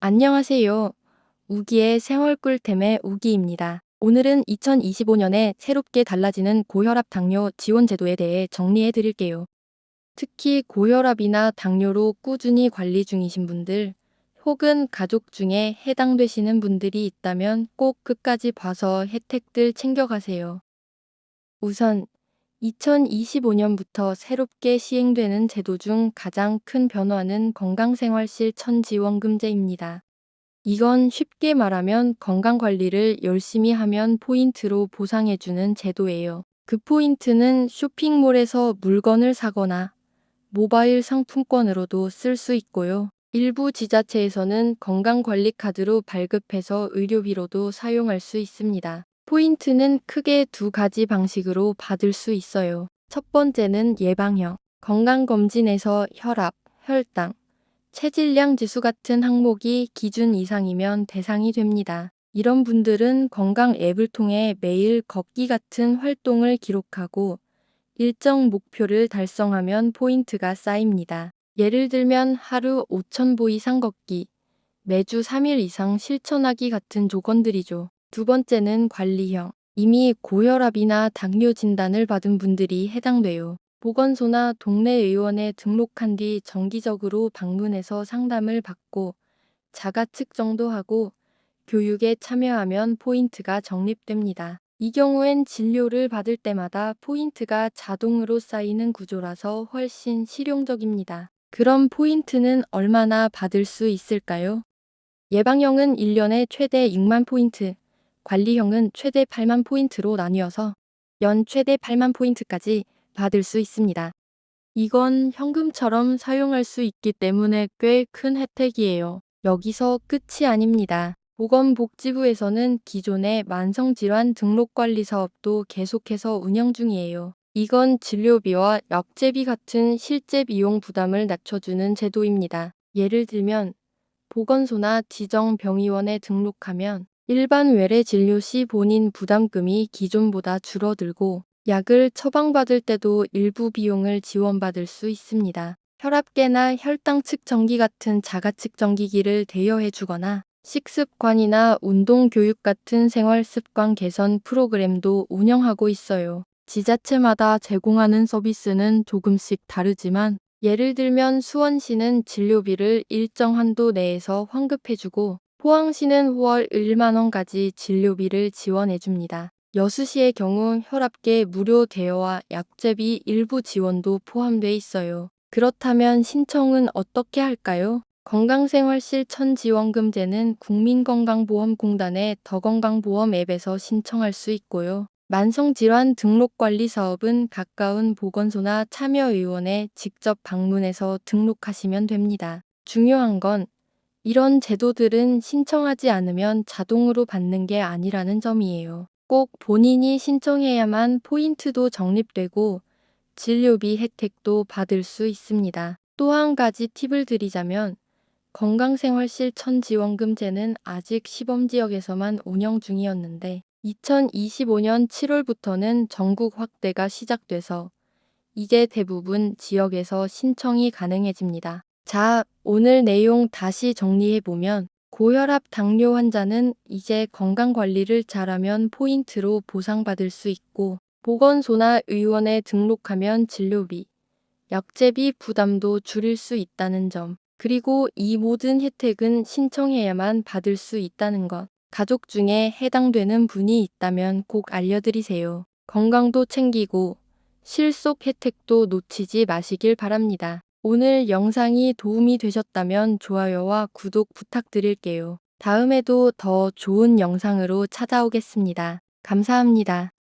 안녕하세요. 우기의 생활 꿀템의 우기입니다. 오늘은 2025년에 새롭게 달라지는 고혈압 당뇨 지원 제도에 대해 정리해 드릴게요. 특히 고혈압이나 당뇨로 꾸준히 관리 중이신 분들, 혹은 가족 중에 해당되시는 분들이 있다면 꼭 끝까지 봐서 혜택들 챙겨가세요. 우선 2025년부터 새롭게 시행되는 제도 중 가장 큰 변화는 건강생활 실천 지원금제입니다. 이건 쉽게 말하면 건강관리를 열심히 하면 포인트로 보상해주는 제도예요. 그 포인트는 쇼핑몰에서 물건을 사거나 모바일 상품권으로도 쓸 수 있고요. 일부 지자체에서는 건강관리카드로 발급해서 의료비로도 사용할 수 있습니다. 포인트는 크게 두 가지 방식으로 받을 수 있어요. 첫 번째는 예방형. 건강검진에서 혈압, 혈당, 체질량 지수 같은 항목이 기준 이상이면 대상이 됩니다. 이런 분들은 건강 앱을 통해 매일 걷기 같은 활동을 기록하고 일정 목표를 달성하면 포인트가 쌓입니다. 예를 들면 하루 5,000보 이상 걷기, 매주 3일 이상 실천하기 같은 조건들이죠. 두 번째는 관리형. 이미 고혈압이나 당뇨 진단을 받은 분들이 해당돼요. 보건소나 동네 의원에 등록한 뒤 정기적으로 방문해서 상담을 받고 자가 측정도 하고 교육에 참여하면 포인트가 적립됩니다. 이 경우엔 진료를 받을 때마다 포인트가 자동으로 쌓이는 구조라서 훨씬 실용적입니다. 그럼 포인트는 얼마나 받을 수 있을까요? 예방형은 1년에 최대 6만 포인트, 관리형은 최대 8만 포인트로 나뉘어서 연 최대 8만 포인트까지 받을 수 있습니다. 이건 현금처럼 사용할 수 있기 때문에 꽤 큰 혜택이에요. 여기서 끝이 아닙니다. 보건복지부에서는 기존의 만성질환 등록관리 사업도 계속해서 운영 중이에요. 이건 진료비와 약제비 같은 실제 비용 부담을 낮춰주는 제도입니다. 예를 들면 보건소나 지정병의원에 등록하면 일반 외래 진료 시 본인 부담금이 기존보다 줄어들고 약을 처방받을 때도 일부 비용을 지원받을 수 있습니다. 혈압계나 혈당 측정기 같은 자가 측정기기를 대여해 주거나 식습관이나 운동 교육 같은 생활 습관 개선 프로그램도 운영하고 있어요. 지자체마다 제공하는 서비스는 조금씩 다르지만 예를 들면 수원시는 진료비를 일정 한도 내에서 환급해주고 포항시는 월 1만 원까지 진료비를 지원해줍니다. 여수시의 경우 혈압계 무료 대여와 약제비 일부 지원도 포함돼 있어요. 그렇다면 신청은 어떻게 할까요? 건강생활실천지원금제는 국민건강보험공단의 더건강보험 앱에서 신청할 수 있고요. 만성질환 등록관리 사업은 가까운 보건소나 참여의원에 직접 방문해서 등록하시면 됩니다. 중요한 건 이런 제도들은 신청하지 않으면 자동으로 받는 게 아니라는 점이에요. 꼭 본인이 신청해야만 포인트도 적립되고 진료비 혜택도 받을 수 있습니다. 또 한 가지 팁을 드리자면 건강생활실천지원금제는 아직 시범지역에서만 운영 중이었는데 2025년 7월부터는 전국 확대가 시작돼서 이제 대부분 지역에서 신청이 가능해집니다. 자, 오늘 내용 다시 정리해보면 고혈압 당뇨 환자는 이제 건강관리를 잘하면 포인트로 보상받을 수 있고 보건소나 의원에 등록하면 진료비, 약제비 부담도 줄일 수 있다는 점, 그리고 이 모든 혜택은 신청해야만 받을 수 있다는 것. 가족 중에 해당되는 분이 있다면 꼭 알려드리세요. 건강도 챙기고 실속 혜택도 놓치지 마시길 바랍니다. 오늘 영상이 도움이 되셨다면 좋아요와 구독 부탁드릴게요. 다음에도 더 좋은 영상으로 찾아오겠습니다. 감사합니다.